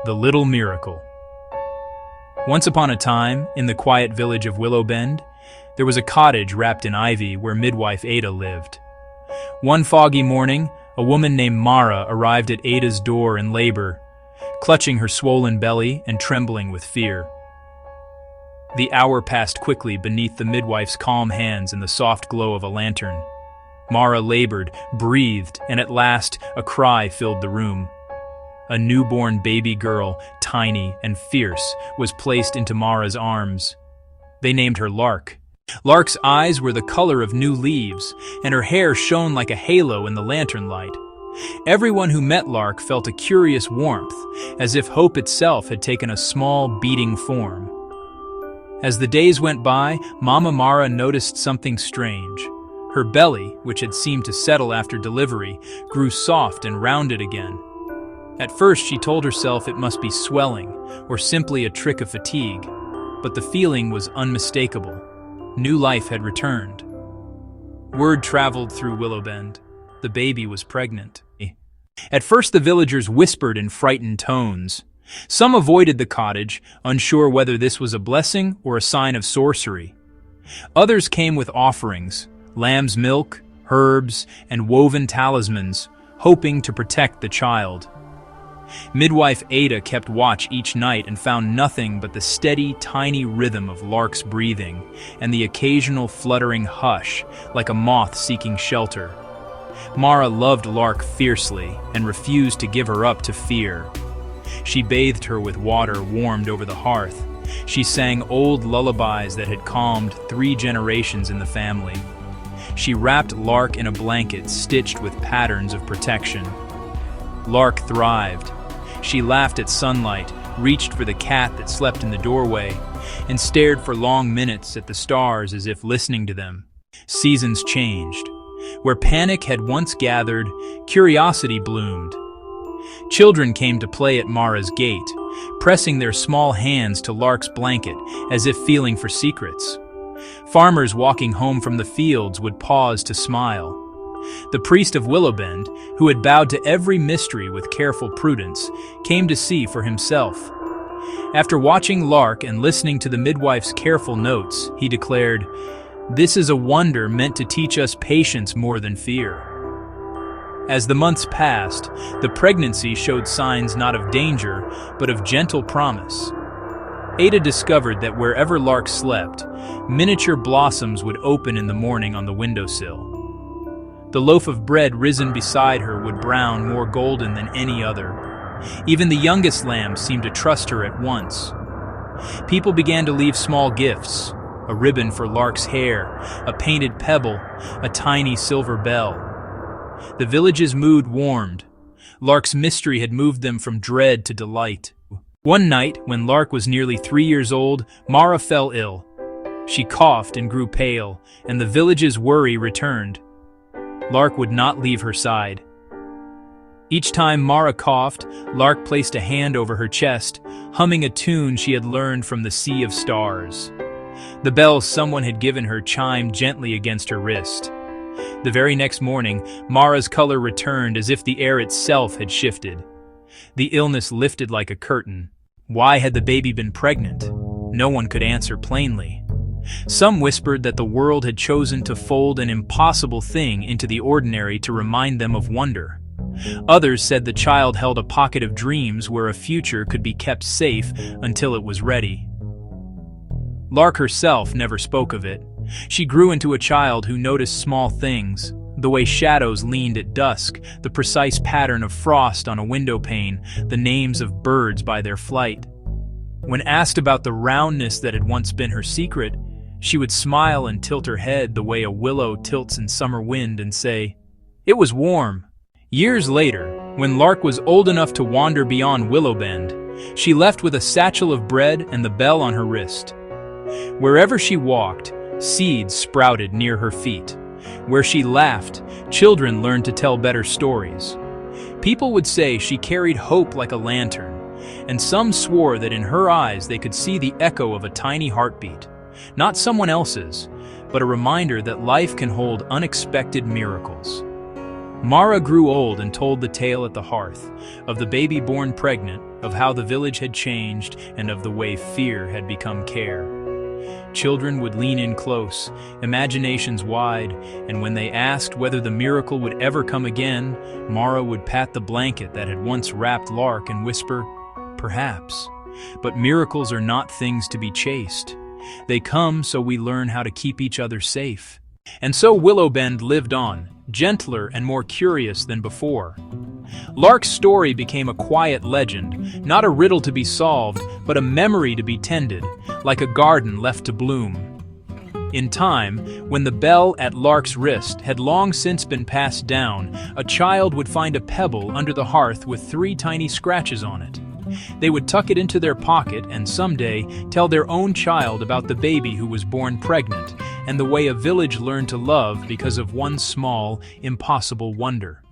The Little Miracle. Once upon a time, in the quiet village of Willow Bend, there was a cottage wrapped in ivy where midwife Ada lived. One foggy morning, a woman named Mara arrived at Ada's door in labor, clutching her swollen belly and trembling with fear. The hour passed quickly beneath the midwife's calm hands and the soft glow of a lantern. Mara labored, breathed, and at last a cry filled the room. A newborn baby girl, tiny and fierce, was placed into Mara's arms. They named her Lark. Lark's eyes were the color of new leaves, and her hair shone like a halo in the lantern light. Everyone who met Lark felt a curious warmth, as if hope itself had taken a small, beating form. As the days went by, Mama Mara noticed something strange. Her belly, which had seemed to settle after delivery, grew soft and rounded again. At first, she told herself it must be swelling, or simply a trick of fatigue, but the feeling was unmistakable. New life had returned. Word traveled through Willow Bend. The baby was pregnant. At first, the villagers whispered in frightened tones. Some avoided the cottage, unsure whether this was a blessing or a sign of sorcery. Others came with offerings, lamb's milk, herbs, and woven talismans, hoping to protect the child. Midwife Ada kept watch each night and found nothing but the steady, tiny rhythm of Lark's breathing and the occasional fluttering hush, like a moth seeking shelter. Mara loved Lark fiercely and refused to give her up to fear. She bathed her with water warmed over the hearth. She sang old lullabies that had calmed 3 generations in the family. She wrapped Lark in a blanket stitched with patterns of protection. Lark thrived. She laughed at sunlight, reached for the cat that slept in the doorway, and stared for long minutes at the stars as if listening to them. Seasons changed. Where panic had once gathered, curiosity bloomed. Children came to play at Mara's gate, pressing their small hands to Lark's blanket as if feeling for secrets. Farmers walking home from the fields would pause to smile. The priest of Willow Bend, who had bowed to every mystery with careful prudence, came to see for himself. After watching Lark and listening to the midwife's careful notes, he declared, "This is a wonder meant to teach us patience more than fear." As the months passed, the pregnancy showed signs not of danger, but of gentle promise. Ada discovered that wherever Lark slept, miniature blossoms would open in the morning on the windowsill. The loaf of bread risen beside her would brown more golden than any other. Even the youngest lambs seemed to trust her at once. People began to leave small gifts, a ribbon for Lark's hair, a painted pebble, a tiny silver bell. The village's mood warmed. Lark's mystery had moved them from dread to delight. One night, when Lark was nearly 3 years old, Mara fell ill. She coughed and grew pale, and the village's worry returned. Lark would not leave her side. Each time Mara coughed, Lark placed a hand over her chest, humming a tune she had learned from the Sea of Stars. The bells someone had given her chimed gently against her wrist. The very next morning, Mara's color returned as if the air itself had shifted. The illness lifted like a curtain. Why had the baby been pregnant? No one could answer plainly. Some whispered that the world had chosen to fold an impossible thing into the ordinary to remind them of wonder. Others said the child held a pocket of dreams where a future could be kept safe until it was ready. Lark herself never spoke of it. She grew into a child who noticed small things, the way shadows leaned at dusk, the precise pattern of frost on a window pane, the names of birds by their flight. When asked about the roundness that had once been her secret, she would smile and tilt her head the way a willow tilts in summer wind and say, "It was warm." Years later, when Lark was old enough to wander beyond Willow Bend, she left with a satchel of bread and the bell on her wrist. Wherever she walked, seeds sprouted near her feet. Where she laughed, children learned to tell better stories. People would say she carried hope like a lantern, and some swore that in her eyes they could see the echo of a tiny heartbeat. Not someone else's, but a reminder that life can hold unexpected miracles. Mara grew old and told the tale at the hearth of the baby born pregnant of how the village had changed and of the way fear had become care. Children would lean in close, imaginations wide, and when they asked whether the miracle would ever come again, Mara would pat the blanket that had once wrapped Lark and whisper, "Perhaps. But miracles are not things to be chased. They come so we learn how to keep each other safe." And so Willowbend lived on, gentler and more curious than before. Lark's story became a quiet legend, not a riddle to be solved, but a memory to be tended, like a garden left to bloom. In time, when the bell at Lark's wrist had long since been passed down, a child would find a pebble under the hearth with 3 tiny scratches on it. They would tuck it into their pocket and someday tell their own child about the baby who was born pregnant and the way a village learned to love because of one small, impossible wonder.